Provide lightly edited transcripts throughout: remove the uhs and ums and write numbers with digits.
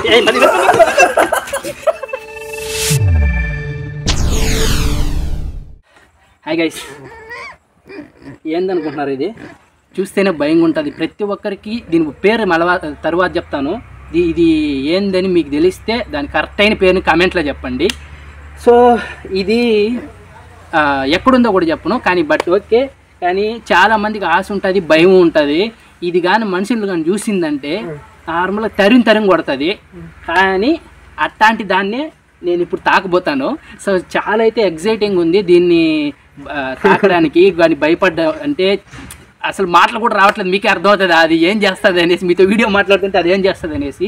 Hi guys, ఏందనుకుంటున్నారు? ఇది చూస్తేనే భయంగా ఉంటుంది ప్రతి ఒక్కరికి. దీని పేరు తర్వాత చెప్తాను. ఇది ఏందని మీకు తెలిస్తే దాని కరెక్ట్ అయిన పేరుని కామెంట్లో చెప్పండి. సో ఇది ఎక్కడుందో కూడా చెప్పను, కానీ బట్ ఓకే. కానీ చాలామందికి ఆశ ఉంటుంది, భయం ఉంటుంది. ఇది కానీ మనుషులు కానీ చూసిందంటే నార్మల్గా తరిం కొడుతుంది. కానీ అట్లాంటి దాన్నే నేను ఇప్పుడు తాకబోతాను. సో చాలా అయితే ఎగ్జైటింగ్ ఉంది దీన్ని తాకడానికి. కానీ భయపడ్డా అంటే అసలు మాటలు కూడా రావట్లేదు. మీకే అర్థమవుతుంది అది ఏం చేస్తుంది అనేసి. మీతో వీడియో మాట్లాడుతుంటే అది ఏం చేస్తుంది అనేసి.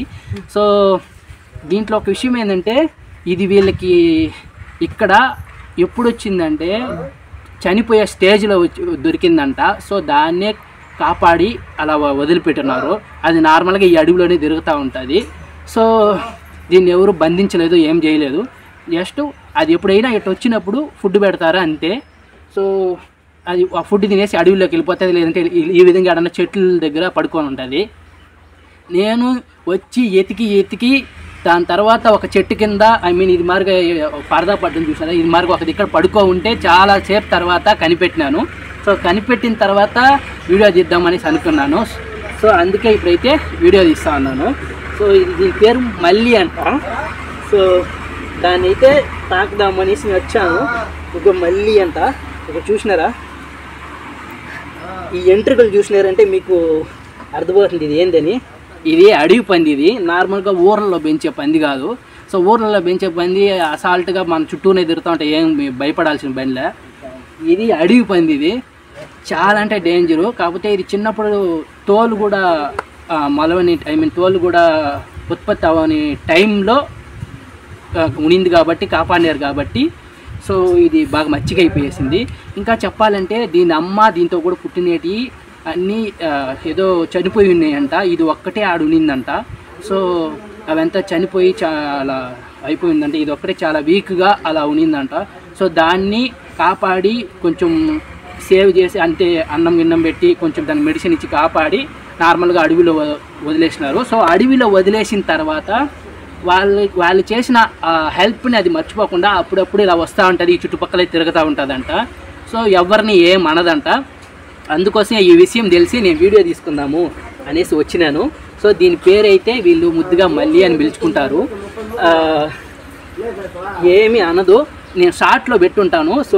సో దీంట్లో ఒక విషయం ఏంటంటే, ఇది వీళ్ళకి ఇక్కడ ఎప్పుడు వచ్చిందంటే చనిపోయే స్టేజ్లో దొరికిందంట. సో దాన్నే కాపాడి అలా వదిలిపెట్టున్నారు. అది నార్మల్గా ఈ అడవిలోనే తిరుగుతూ ఉంటుంది. సో దీన్ని ఎవరు బంధించలేదు, ఏం చేయలేదు. జస్ట్ అది ఎప్పుడైనా ఇటు వచ్చినప్పుడు ఫుడ్ పెడతారా అంతే. సో అది ఆ ఫుడ్ తినేసి అడవిలోకి వెళ్ళిపోతుంది, లేదంటే ఈ విధంగా ఏడన్నా చెట్ల దగ్గర పడుకొని ఉంటుంది. నేను వచ్చి ఎతికి దాని తర్వాత ఒక చెట్టు కింద ఇది మార్గా పరదా పడ్డం చూసారా, ఇది మార్గా ఒక ఇక్కడ పడుకో ఉంటే చాలా సేపు తర్వాత కనిపెట్టినాను. సో కనిపెట్టిన తర్వాత వీడియో తీద్దామనేసి అనుకున్నాను. సో అందుకే ఇప్పుడైతే వీడియో తీస్తా ఉన్నాను. సో దీని పేరు మల్లి అంట. సో దాన్ని అయితే తాకుదామనేసి వచ్చాను. ఒక మల్లి అంట. ఇక్కడ చూసినారా, ఈ ఎంట్రుకలు చూసినారంటే మీకు అర్థమవుతుంది ఇది ఏందని. ఇది అడవి పంది. ఇది నార్మల్గా ఊర్లలో పెంచే పంది కాదు. సో ఊర్లలో పెంచే పంది అసాల్ట్గా మన చుట్టూనే తిరుగుతూ ఉంటే ఏం భయపడాల్సిన పనిలే. ఇది అడవి పంది. ఇది చాలా అంటే డేంజరు. కాకపోతే ఇది చిన్నప్పుడు తోలు కూడా మొలవని తోలు కూడా ఉత్పత్తి అవ్వని టైంలో ఉనింది కాబట్టి కాపాడినారు కాబట్టి సో ఇది బాగా మచ్చిగా అయిపోయేసింది. ఇంకా చెప్పాలంటే దీని అమ్మ దీంతో కూడా పుట్టినేటి అన్నీ ఏదో చనిపోయి ఉన్నాయంట. ఇది ఒక్కటే ఆడు ఉనిందంట. సో అవంతా చనిపోయి చాలా అయిపోయిందంట. ఇది ఒక్కటే చాలా వీక్గా అలా ఉనిందంట. సో దాన్ని కాపాడి కొంచెం సేవ్ చేసి అంటే అన్నం పెట్టి కొంచెం దాన్ని మెడిసిన్ ఇచ్చి కాపాడి నార్మల్గా అడవిలో వదిలేసినారు. సో అడవిలో వదిలేసిన తర్వాత వాళ్ళు చేసిన హెల్ప్ని అది మర్చిపోకుండా అప్పుడప్పుడు ఇలా వస్తూ ఉంటుంది, ఈ చుట్టుపక్కల తిరుగుతూ ఉంటుందంట. సో ఎవరిని ఏం అనదంట. అందుకోసం ఈ విషయం తెలిసి నేను వీడియో తీసుకుందాము అనేసి వచ్చినాను. సో దీని పేరైతే వీళ్ళు ముద్దుగా మల్లి అని పిలుచుకుంటారు. ఏమీ అనదు. నేను షార్ట్లో పెట్టుంటాను. సో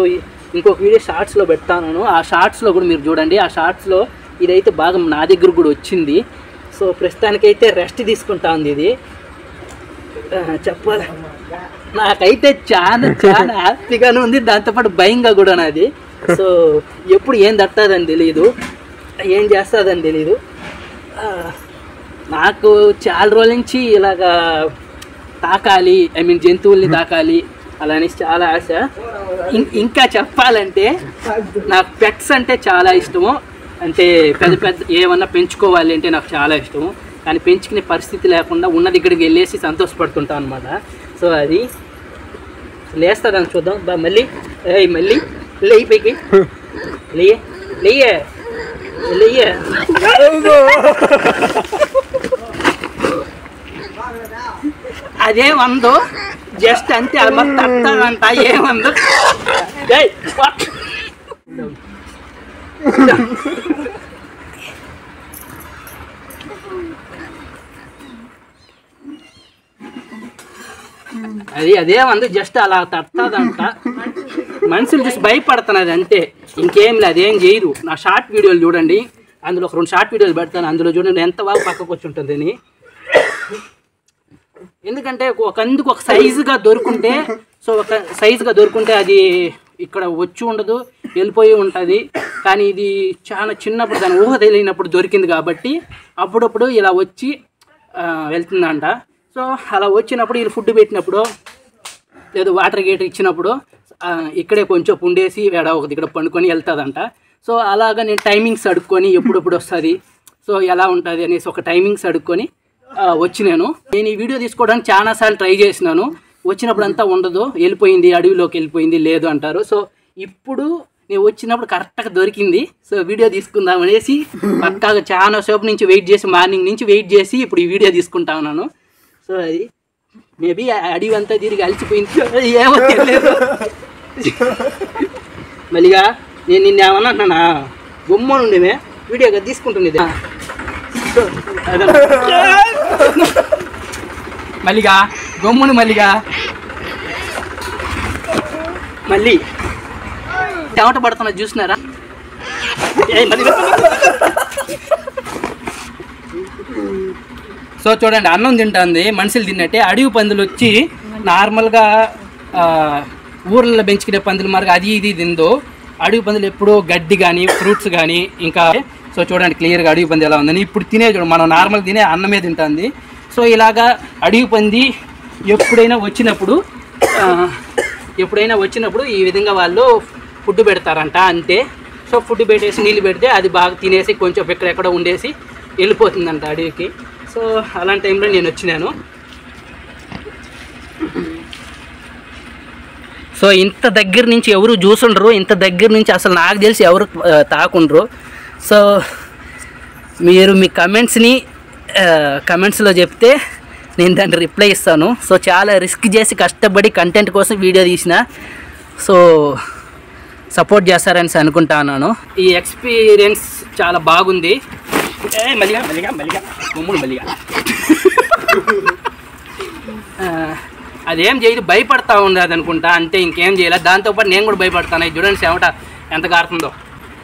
ఇంకొక వీడియో షార్ట్స్లో పెడతాను. ఆ షార్ట్స్లో కూడా మీరు చూడండి. ఆ షార్ట్స్లో ఇదైతే బాగా నా దగ్గర కూడా వచ్చింది. సో ప్రస్తుతానికైతే రెస్ట్ తీసుకుంటా ఉంది. ఇది చెప్పాలి, నాకైతే చాలా హ్యాపీగానే ఉంది, దాంతోపాటు భయంగా కూడా నాది. సో ఎప్పుడు ఏం తట్టదని తెలియదు, ఏం చేస్తుందని తెలీదు. నాకు చాలా రోజుల నుంచి ఇలాగా తాకాలి, జంతువుల్ని తాకాలి అలా అనేసి చాలా ఆశ. ఇంకా చెప్పాలంటే నాకు పెట్స్ అంటే చాలా ఇష్టము. అంటే పెద్ద ఏమన్నా పెంచుకోవాలి అంటే నాకు చాలా ఇష్టము. కానీ పెంచుకునే పరిస్థితి లేకుండా ఉన్న దగ్గరికి వెళ్ళేసి సంతోషపడుతుంటాను అనమాట. సో అది లేస్తుందని చూద్దాం. మళ్ళీ మళ్ళీ లేయి పైకి లేయే అదేమందో జస్ట్ అంతే తట్టదంట. ఏమందో అదేమంది జస్ట్ అలా తట్టదంట. మనుషులు చూసి భయపడుతున్నది అంతే, ఇంకేం లేదు, అదేం చేయదు. నా షార్ట్ వీడియోలు చూడండి, అందులో ఒక 2 షార్ట్ వీడియోలు పెడతాను. అందులో చూడండి ఎంత బాగా పక్కకు వచ్చి ఉంటుందని. ఎందుకంటే అందుకు ఒక సైజుగా దొరుకుంటే, సో ఒక సైజుగా దొరుకుంటే అది ఇక్కడ వచ్చి ఉండదు, వెళ్ళిపోయి ఉంటుంది. కానీ ఇది చాలా చిన్నప్పుడు దాని ఊహ తెలియనప్పుడు దొరికింది కాబట్టి అప్పుడప్పుడు ఇలా వచ్చి వెళ్తుందంట. సో అలా వచ్చినప్పుడు వీళ్ళు ఫుడ్ పెట్టినప్పుడు లేదు వాటర్ గేటర్ ఇచ్చినప్పుడు ఇక్కడే కొంచెం ఉండేసి ఒక దగ్గర పండుకొని వెళ్తుందంట. సో అలాగా నేను టైమింగ్స్ అడుక్కొని ఎప్పుడెప్పుడు వస్తుంది, సో ఎలా ఉంటుంది అనేసి ఒక టైమింగ్స్ అడుక్కొని వచ్చినాను. నేను ఈ వీడియో తీసుకోవడానికి చాలాసార్లు ట్రై చేసినాను. వచ్చినప్పుడు అంతా ఉండదు, వెళ్ళిపోయింది, అడవిలోకి వెళ్ళిపోయింది, లేదు అంటారు. సో ఇప్పుడు నేను వచ్చినప్పుడు కరెక్ట్గా దొరికింది. సో వీడియో తీసుకుందాం అనేసి పక్కాగా చాలా సేపు నుంచి వెయిట్ చేసి, మార్నింగ్ నుంచి వెయిట్ చేసి ఇప్పుడు ఈ వీడియో తీసుకుంటా ఉన్నాను. సో అది మేబీ అడవి అంతా తిరిగి అలిచిపోయింది, ఏమో తెలియదు. మళ్ళీగా నేను నిన్న ఏమన్నా అంటున్నా, బొమ్మ ఉండేమే వీడియోగా తీసుకుంటుంది. మళ్ళీగా గమ్మును మళ్ళీగా మళ్ళీ చెమట పడుతున్నా చూసినారా? సో చూడండి, అన్నం తింటుంది మనుషులు తిన్నట్టే. అడవి పందులు వచ్చి నార్మల్గా ఊర్లలో పెంచుకునే పందులు మరి అది ఇది తిందో, అడవి పందులు ఎప్పుడూ గడ్డి కానీ ఫ్రూట్స్ కానీ ఇంకా. సో చూడండి క్లియర్గా అడవి పంది ఎలా ఉందని. ఇప్పుడు తినే చూడండి, మనం నార్మల్ తినే అన్నమే తింటుంది. సో ఇలాగా అడవి పంది ఎప్పుడైనా వచ్చినప్పుడు ఈ విధంగా వాళ్ళు ఫుడ్ పెడతారంట అంతే. సో ఫుడ్ పెట్టేసి నీళ్ళు పెడితే అది బాగా తినేసి కొంచెం ఎక్కడెక్కడ ఉండేసి వెళ్ళిపోతుందంట అడవికి. సో అలాంటి టైంలో నేను వచ్చినాను. సో ఇంత దగ్గర నుంచి ఎవరు చూసుండ్రు, ఇంత దగ్గర నుంచి అసలు నాకు తెలిసి ఎవరు తాకుండ్రు. సో మీరు మీ కమెంట్స్లో చెప్తే నేను దాన్ని రిప్లై ఇస్తాను. సో చాలా రిస్క్ చేసి కష్టపడి కంటెంట్ కోసం వీడియో తీసిన. సో సపోర్ట్ చేస్తారని అనుకుంటున్నాను. ఈ ఎక్స్పీరియన్స్ చాలా బాగుంది. మళ్ళీగా మమ్మల్ని మళ్ళీగా అదేం చేయదు, భయపడతా ఉండదు అనుకుంటా అంతే, ఇంకేం చేయలేదు. దాంతోపాటు నేను కూడా భయపడతాను. చూడండి చెమట ఎంత కారుతుందో.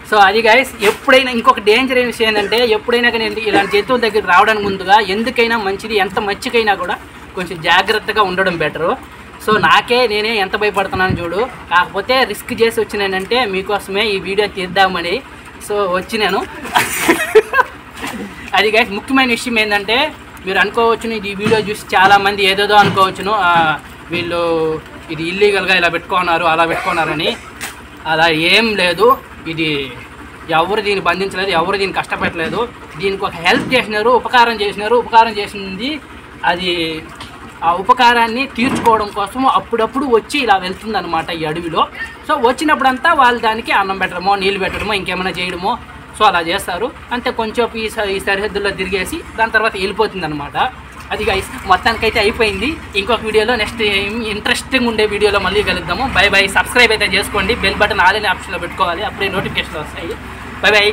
సో అది గైస్, ఎప్పుడైనా ఇంకొక డేంజర్ అయిన విషయం ఏంటంటే, ఎప్పుడైనా కానీ ఇలాంటి జంతువుల దగ్గరికి రావడానికి ముందుగా ఎందుకైనా మంచిది, ఎంత మచ్చికైనా కూడా కొంచెం జాగ్రత్తగా ఉండడం బెటరు. సో నేనే ఎంత భయపడుతున్నాను చూడు. కాకపోతే రిస్క్ చేసి వచ్చినానంటే మీకోసమే ఈ వీడియో తీద్దామని సో వచ్చినాను. అది గైస్, ముఖ్యమైన విషయం ఏంటంటే, మీరు అనుకోవచ్చును ఈ వీడియో చూసి చాలామంది ఏదేదో అనుకోవచ్చును, వీళ్ళు ఇది ఇల్లీగల్గా ఇలా పెట్టుకున్నారు అలా పెట్టుకున్నారని. అలా ఏం లేదు. ఇది ఎవరు దీన్ని బంధించలేదు, ఎవరు దీన్ని కష్టపెట్టలేదు. దీనికి ఒక హెల్ప్ చేసినారు, ఉపకారం చేసింది. అది ఆ ఉపకారాన్ని తీర్చుకోవడం కోసం అప్పుడప్పుడు వచ్చి ఇలా వెళ్తుందన్నమాట ఈ అడవిలో. సో వచ్చినప్పుడంతా వాళ్ళు దానికి అన్నం పెట్టడమో నీళ్ళు పెట్టడమో ఇంకేమైనా చేయడమో సో అలా చేస్తారు అంతే. కొంచెం ఈ సరిహద్దుల్లో తిరిగేసి దాని తర్వాత వెళ్ళిపోతుంది అనమాట. అది గైస్, మొత్తానికైతే అయిపోయింది. ఇంకొక వీడియోలో నెక్స్ట్ ఇంట్రెస్టింగ్ ఉండే వీడియోలో మళ్ళీ కలుద్దాము. బై. సబ్స్క్రైబ్ అయితే చేసుకోండి, బెల్ బటన్ ఆల్ అనే ఆప్షన్లో పెట్టుకోవాలి, అప్పుడే నోటిఫికేషన్ వస్తాయి. బై.